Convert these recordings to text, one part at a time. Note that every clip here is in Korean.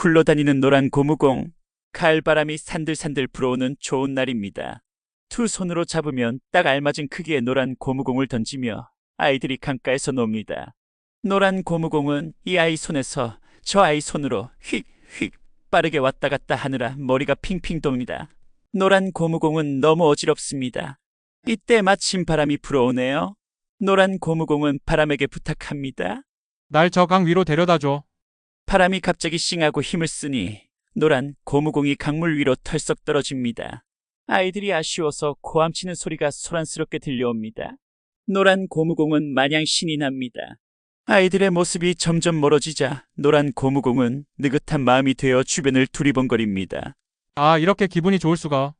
굴러다니는 노란 고무공. 가을바람이 산들산들 불어오는 좋은 날입니다. 두 손으로 잡으면 딱 알맞은 크기의 노란 고무공을 던지며 아이들이 강가에서 놉니다. 노란 고무공은 이 아이 손에서 저 아이 손으로 휙휙 빠르게 왔다 갔다 하느라 머리가 핑핑 돕니다. 노란 고무공은 너무 어지럽습니다. 이때 마침 바람이 불어오네요. 노란 고무공은 바람에게 부탁합니다. 날 저 강 위로 데려다 줘. 바람이 갑자기 싱하고 힘을 쓰니 노란 고무공이 강물 위로 털썩 떨어집니다. 아이들이 아쉬워서 고함치는 소리가 소란스럽게 들려옵니다. 노란 고무공은 마냥 신이 납니다. 아이들의 모습이 점점 멀어지자 노란 고무공은 느긋한 마음이 되어 주변을 두리번거립니다. 아, 이렇게 기분이 좋을 수가.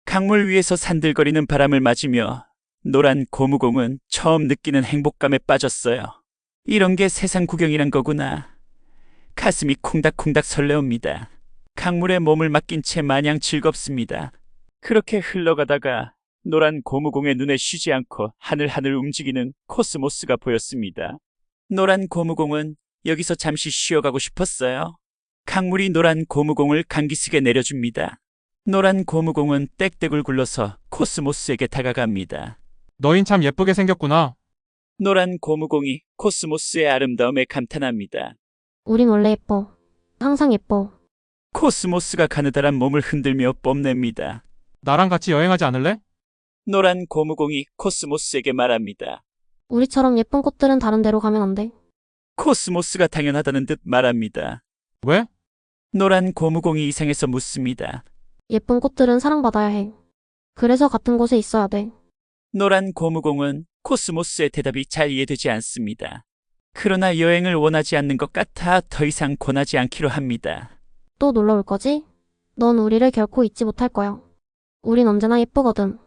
강물 위에서 산들거리는 바람을 맞으며 노란 고무공은 처음 느끼는 행복감에 빠졌어요. 이런 게 세상 구경이란 거구나. 가슴이 콩닥콩닥 설레옵니다. 강물에 몸을 맡긴 채 마냥 즐겁습니다. 그렇게 흘러가다가 노란 고무공의 눈에 쉬지 않고 하늘하늘 움직이는 코스모스가 보였습니다. 노란 고무공은 여기서 잠시 쉬어가고 싶었어요. 강물이 노란 고무공을 감기쓰게 내려줍니다. 노란 고무공은 땡땡을 굴러서 코스모스에게 다가갑니다. 너흰 참 예쁘게 생겼구나. 노란 고무공이 코스모스의 아름다움에 감탄합니다. 우린 원래 예뻐. 항상 예뻐. 코스모스가 가느다란 몸을 흔들며 뽐냅니다. 나랑 같이 여행하지 않을래? 노란 고무공이 코스모스에게 말합니다. 우리처럼 예쁜 꽃들은 다른 데로 가면 안 돼. 코스모스가 당연하다는 듯 말합니다. 왜? 노란 고무공이 이상해서 묻습니다. 예쁜 꽃들은 사랑받아야 해. 그래서 같은 곳에 있어야 돼. 노란 고무공은 코스모스의 대답이 잘 이해되지 않습니다. 그러나 여행을 원하지 않는 것 같아 더 이상 권하지 않기로 합니다. 또 놀러 올 거지? 넌 우리를 결코 잊지 못할 거야. 우린 언제나 예쁘거든.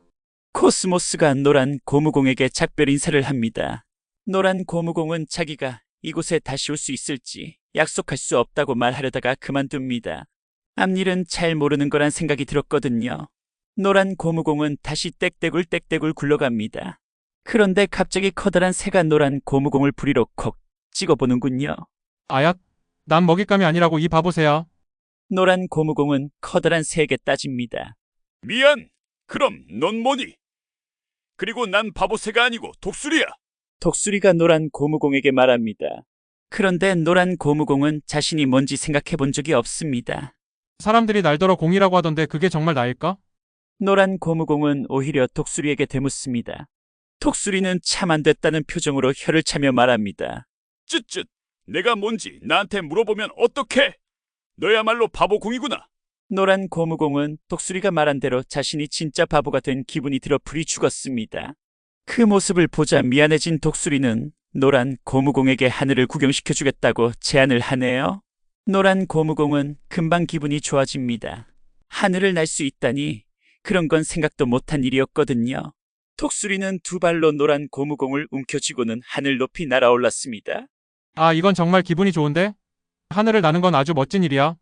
코스모스가 노란 고무공에게 작별 인사를 합니다. 노란 고무공은 자기가 이곳에 다시 올 수 있을지 약속할 수 없다고 말하려다가 그만둡니다. 앞일은 잘 모르는 거란 생각이 들었거든요. 노란 고무공은 다시 땡땡굴 굴러갑니다. 그런데 갑자기 커다란 새가 노란 고무공을 부리로 콕 찍어보는군요. 아야, 난 먹잇감이 아니라고 이 바보새야. 노란 고무공은 커다란 새에게 따집니다. 미안. 그럼 넌 뭐니? 그리고 난 바보새가 아니고 독수리야. 독수리가 노란 고무공에게 말합니다. 그런데 노란 고무공은 자신이 뭔지 생각해 본 적이 없습니다. 사람들이 날더러 공이라고 하던데 그게 정말 나일까? 노란 고무공은 오히려 독수리에게 되묻습니다. 독수리는 참 안 됐다는 표정으로 혀를 차며 말합니다. 쯧쯧. 내가 뭔지 나한테 물어보면 어떡해? 너야말로 바보공이구나. 노란 고무공은 독수리가 말한 대로 자신이 진짜 바보가 된 기분이 들어 불이 죽었습니다. 그 모습을 보자 미안해진 독수리는 노란 고무공에게 하늘을 구경시켜주겠다고 제안을 하네요. 노란 고무공은 금방 기분이 좋아집니다. 하늘을 날 수 있다니 그런 건 생각도 못한 일이었거든요. 독수리는 두 발로 노란 고무공을 움켜쥐고는 하늘 높이 날아올랐습니다. 아, 이건 정말 기분이 좋은데? 하늘을 나는 건 아주 멋진 일이야.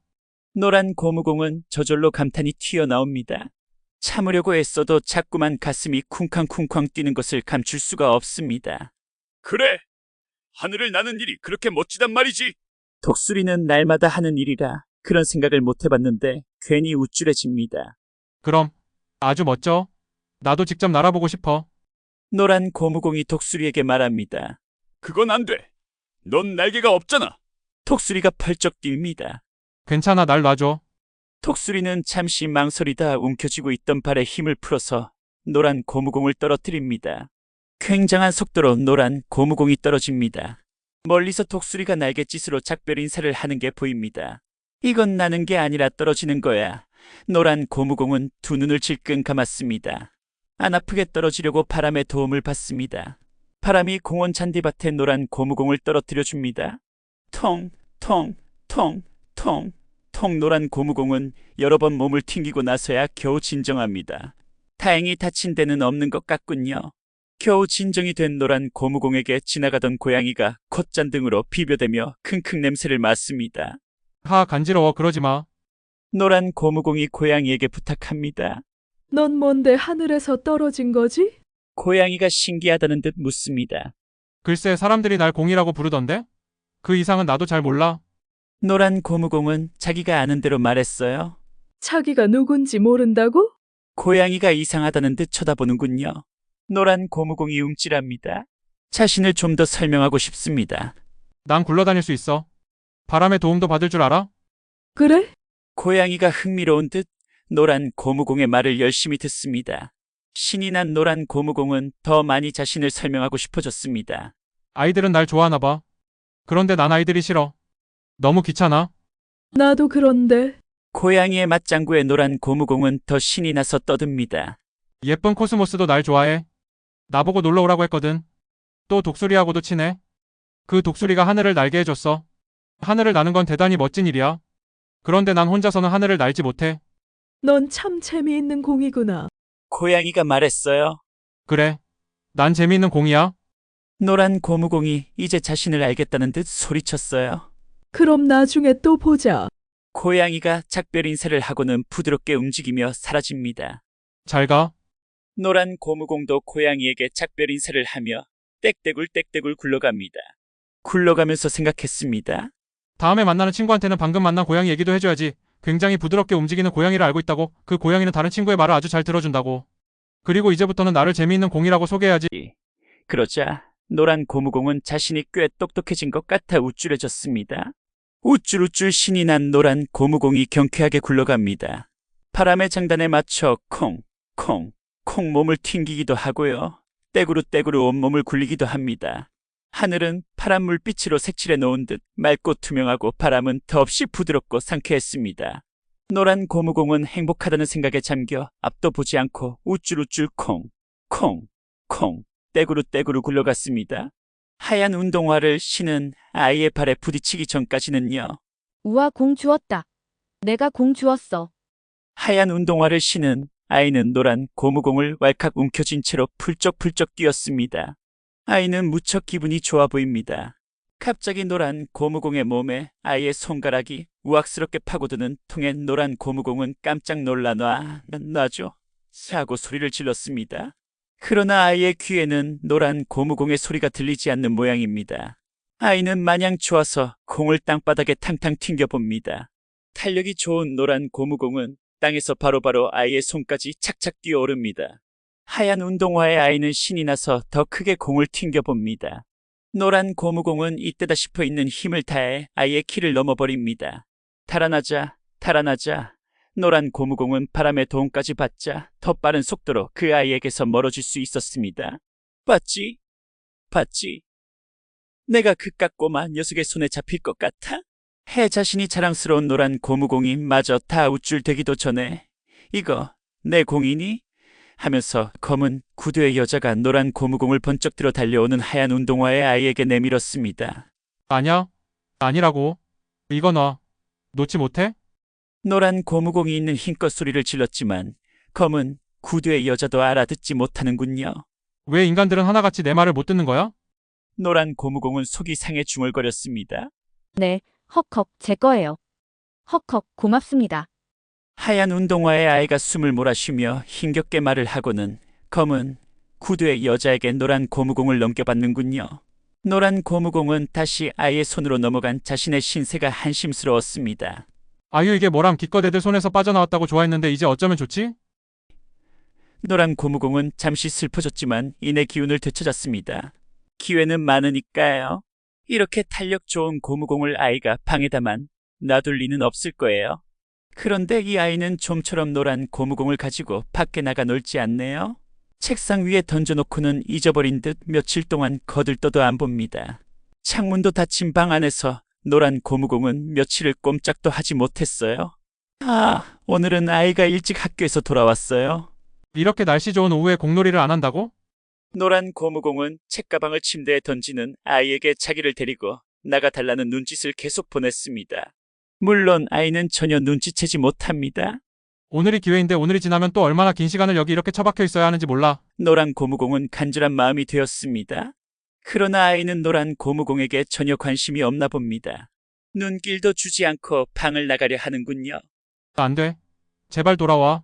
노란 고무공은 저절로 감탄이 튀어나옵니다. 참으려고 애써도 자꾸만 가슴이 쿵쾅쿵쾅 뛰는 것을 감출 수가 없습니다. 그래. 하늘을 나는 일이 그렇게 멋지단 말이지. 독수리는 날마다 하는 일이라 그런 생각을 못 해봤는데 괜히 우쭐해집니다. 그럼 아주 멋져. 나도 직접 날아보고 싶어. 노란 고무공이 독수리에게 말합니다. 그건 안 돼. 넌 날개가 없잖아. 독수리가 펄쩍 띨니다. 괜찮아, 날 놔줘. 독수리는 잠시 망설이다 움켜쥐고 있던 발에 힘을 풀어서 노란 고무공을 떨어뜨립니다. 굉장한 속도로 노란 고무공이 떨어집니다. 멀리서 독수리가 날갯짓으로 작별 인사를 하는 게 보입니다. 이건 나는 게 아니라 떨어지는 거야. 노란 고무공은 두 눈을 질끈 감았습니다. 안 아프게 떨어지려고 바람의 도움을 받습니다. 바람이 공원 잔디밭에 노란 고무공을 떨어뜨려 줍니다. 통, 통, 통, 통, 통 노란 고무공은 여러 번 몸을 튕기고 나서야 겨우 진정합니다. 다행히 다친 데는 없는 것 같군요. 겨우 진정이 된 노란 고무공에게 지나가던 고양이가 콧잔등으로 비벼대며 킁킁 냄새를 맡습니다. 하, 간지러워. 그러지 마. 노란 고무공이 고양이에게 부탁합니다. 넌 뭔데 하늘에서 떨어진 거지? 고양이가 신기하다는 듯 묻습니다. 글쎄, 사람들이 날 공이라고 부르던데? 그 이상은 나도 잘 몰라. 노란 고무공은 자기가 아는 대로 말했어요. 자기가 누군지 모른다고? 고양이가 이상하다는 듯 쳐다보는군요. 노란 고무공이 움찔합니다. 자신을 좀 더 설명하고 싶습니다. 난 굴러다닐 수 있어. 바람의 도움도 받을 줄 알아? 그래? 고양이가 흥미로운 듯 노란 고무공의 말을 열심히 듣습니다. 신이 난 노란 고무공은 더 많이 자신을 설명하고 싶어졌습니다. 아이들은 날 좋아하나 봐. 그런데 난 아이들이 싫어. 너무 귀찮아. 나도 그런데. 고양이의 맞장구에 노란 고무공은 더 신이 나서 떠듭니다. 예쁜 코스모스도 날 좋아해. 나보고 놀러 오라고 했거든. 또 독수리하고도 친해. 그 독수리가 하늘을 날게 해줬어. 하늘을 나는 건 대단히 멋진 일이야. 그런데 난 혼자서는 하늘을 날지 못해. 넌 참 재미있는 공이구나. 고양이가 말했어요. 그래. 난 재미있는 공이야. 노란 고무공이 이제 자신을 알겠다는 듯 소리쳤어요. 그럼 나중에 또 보자. 고양이가 작별 인사를 하고는 부드럽게 움직이며 사라집니다. 잘 가. 노란 고무공도 고양이에게 작별 인사를 하며 땡떼굴 굴러갑니다. 굴러가면서 생각했습니다. 다음에 만나는 친구한테는 방금 만난 고양이 얘기도 해줘야지. 굉장히 부드럽게 움직이는 고양이를 알고 있다고. 그 고양이는 다른 친구의 말을 아주 잘 들어준다고. 그리고 이제부터는 나를 재미있는 공이라고 소개해야지. 그러자 노란 고무공은 자신이 꽤 똑똑해진 것 같아 우쭐해졌습니다. 우쭐우쭐 신이 난 노란 고무공이 경쾌하게 굴러갑니다. 바람의 장단에 맞춰 콩 몸을 튕기기도 하고요. 떼구르 온몸을 굴리기도 합니다. 하늘은 파란 물빛으로 색칠해 놓은 듯 맑고 투명하고 바람은 더없이 부드럽고 상쾌했습니다. 노란 고무공은 행복하다는 생각에 잠겨 앞도 보지 않고 우쭐우쭐 콩 떼구르 굴러갔습니다. 하얀 운동화를 신은 아이의 발에 부딪히기 전까지는요. 우와, 공 주웠다. 내가 공 주웠어. 하얀 운동화를 신은 아이는 노란 고무공을 왈칵 움켜쥔 채로 풀쩍풀쩍 뛰었습니다. 아이는 무척 기분이 좋아 보입니다. 갑자기 노란 고무공의 몸에 아이의 손가락이 우악스럽게 파고드는 통에 노란 고무공은 깜짝 놀라 놔죠 하고 소리를 질렀습니다. 그러나 아이의 귀에는 노란 고무공의 소리가 들리지 않는 모양입니다. 아이는 마냥 좋아서 공을 땅바닥에 탕탕 튕겨봅니다. 탄력이 좋은 노란 고무공은 땅에서 바로바로 아이의 손까지 착착 뛰어오릅니다. 하얀 운동화의 아이는 신이 나서 더 크게 공을 튕겨봅니다. 노란 고무공은 이때다 싶어 있는 힘을 다해 아이의 키를 넘어버립니다. 달아나자 노란 고무공은 바람의 도움까지 받자 더 빠른 속도로 그 아이에게서 멀어질 수 있었습니다. 봤지? 내가 그깟 꼬마 녀석의 손에 잡힐 것 같아? 해 자신이 자랑스러운 노란 고무공이 마저 다 우쭐대기도 전에 이거 내 공이니? 하면서 검은 구두의 여자가 노란 고무공을 번쩍 들어 달려오는 하얀 운동화의 아이에게 내밀었습니다. 아니야. 아니라고. 이거 놔. 놓지 못해? 노란 고무공이 있는 힘껏 소리를 질렀지만 검은 구두의 여자도 알아듣지 못하는군요. 왜 인간들은 하나같이 내 말을 못 듣는 거야? 노란 고무공은 속이 상해 중얼거렸습니다. 네, 헉헉, 제 거예요. 헉헉, 고맙습니다. 하얀 운동화의 아이가 숨을 몰아쉬며 힘겹게 말을 하고는 검은 구두의 여자에게 노란 고무공을 넘겨받는군요. 노란 고무공은 다시 아이의 손으로 넘어간 자신의 신세가 한심스러웠습니다. 아유, 이게 뭐람. 기껏 애들 손에서 빠져나왔다고 좋아했는데 이제 어쩌면 좋지? 노란 고무공은 잠시 슬퍼졌지만 이내 기운을 되찾았습니다. 기회는 많으니까요. 이렇게 탄력 좋은 고무공을 아이가 방에다만 놔둘 리는 없을 거예요. 그런데 이 아이는 좀처럼 노란 고무공을 가지고 밖에 나가 놀지 않네요. 책상 위에 던져놓고는 잊어버린 듯 며칠 동안 거들떠도 안 봅니다. 창문도 닫힌 방 안에서 노란 고무공은 며칠을 꼼짝도 하지 못했어요. 오늘은 아이가 일찍 학교에서 돌아왔어요. 이렇게 날씨 좋은 오후에 공놀이를 안 한다고? 노란 고무공은 책가방을 침대에 던지는 아이에게 자기를 데리고 나가달라는 눈짓을 계속 보냈습니다. 물론 아이는 전혀 눈치채지 못합니다. 오늘이 기회인데 오늘이 지나면 또 얼마나 긴 시간을 여기 이렇게 처박혀 있어야 하는지 몰라. 노란 고무공은 간절한 마음이 되었습니다. 그러나 아이는 노란 고무공에게 전혀 관심이 없나 봅니다. 눈길도 주지 않고 방을 나가려 하는군요. 안 돼. 제발 돌아와.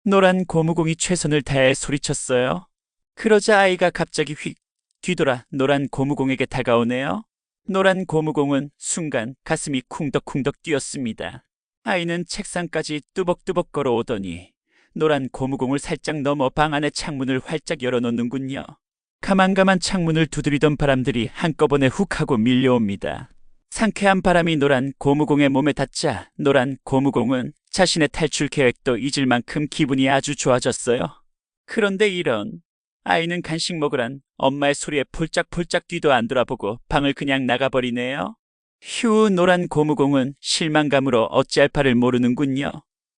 노란 고무공이 최선을 다해 소리쳤어요. 그러자 아이가 갑자기 휙 뒤돌아 노란 고무공에게 다가오네요. 노란 고무공은 순간 가슴이 쿵덕쿵덕 뛰었습니다. 아이는 책상까지 뚜벅뚜벅 걸어오더니 노란 고무공을 살짝 넘어 방 안의 창문을 활짝 열어놓는군요. 가만가만 창문을 두드리던 바람들이 한꺼번에 훅 하고 밀려옵니다. 상쾌한 바람이 노란 고무공의 몸에 닿자 노란 고무공은 자신의 탈출 계획도 잊을 만큼 기분이 아주 좋아졌어요. 그런데 이런, 아이는 간식 먹으란 엄마의 소리에 폴짝폴짝 뒤도 안 돌아보고 방을 그냥 나가버리네요. 휴, 노란 고무공은 실망감으로 어찌할 바를 모르는군요.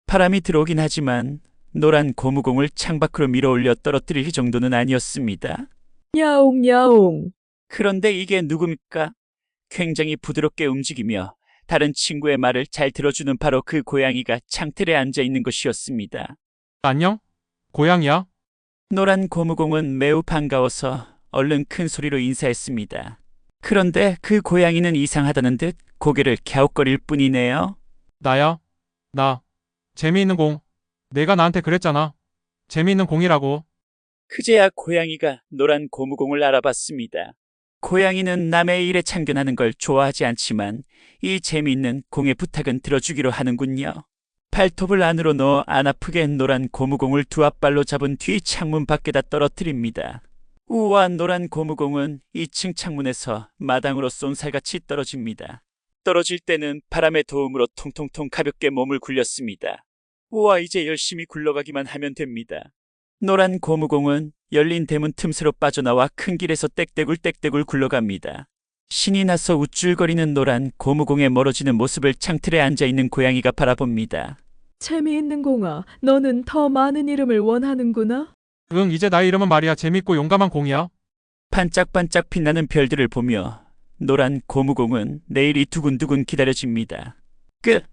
바람이 들어오긴 하지만 노란 고무공을 창밖으로 밀어올려 떨어뜨릴 정도는 아니었습니다. 야옹야옹. 그런데 이게 누굽니까? 굉장히 부드럽게 움직이며 다른 친구의 말을 잘 들어주는 바로 그 고양이가 창틀에 앉아 있는 것이었습니다. 안녕? 고양이야? 노란 고무공은 매우 반가워서 얼른 큰 소리로 인사했습니다. 그런데 그 고양이는 이상하다는 듯 고개를 갸웃거릴 뿐이네요. 나야. 나. 재미있는 공. 내가 나한테 그랬잖아. 재미있는 공이라고. 그제야 고양이가 노란 고무공을 알아봤습니다. 고양이는 남의 일에 참견하는 걸 좋아하지 않지만 이 재미있는 공의 부탁은 들어주기로 하는군요. 발톱을 안으로 넣어 안 아프게 노란 고무공을 두 앞발로 잡은 뒤 창문 밖에다 떨어뜨립니다. 우와, 노란 고무공은 2층 창문에서 마당으로 쏜살같이 떨어집니다. 떨어질 때는 바람의 도움으로 통통통 가볍게 몸을 굴렸습니다. 우와, 이제 열심히 굴러가기만 하면 됩니다. 노란 고무공은 열린 대문 틈새로 빠져나와 큰 길에서 땡떼굴 굴러갑니다. 신이 나서 우쭐거리는 노란 고무공의 멀어지는 모습을 창틀에 앉아있는 고양이가 바라봅니다. 재미있는 공아, 너는 더 많은 이름을 원하는구나? 응, 이제 나의 이름은 말이야. 재밌고 용감한 공이야. 반짝반짝 빛나는 별들을 보며 노란 고무공은 내일이 두근두근 기다려집니다. 끝.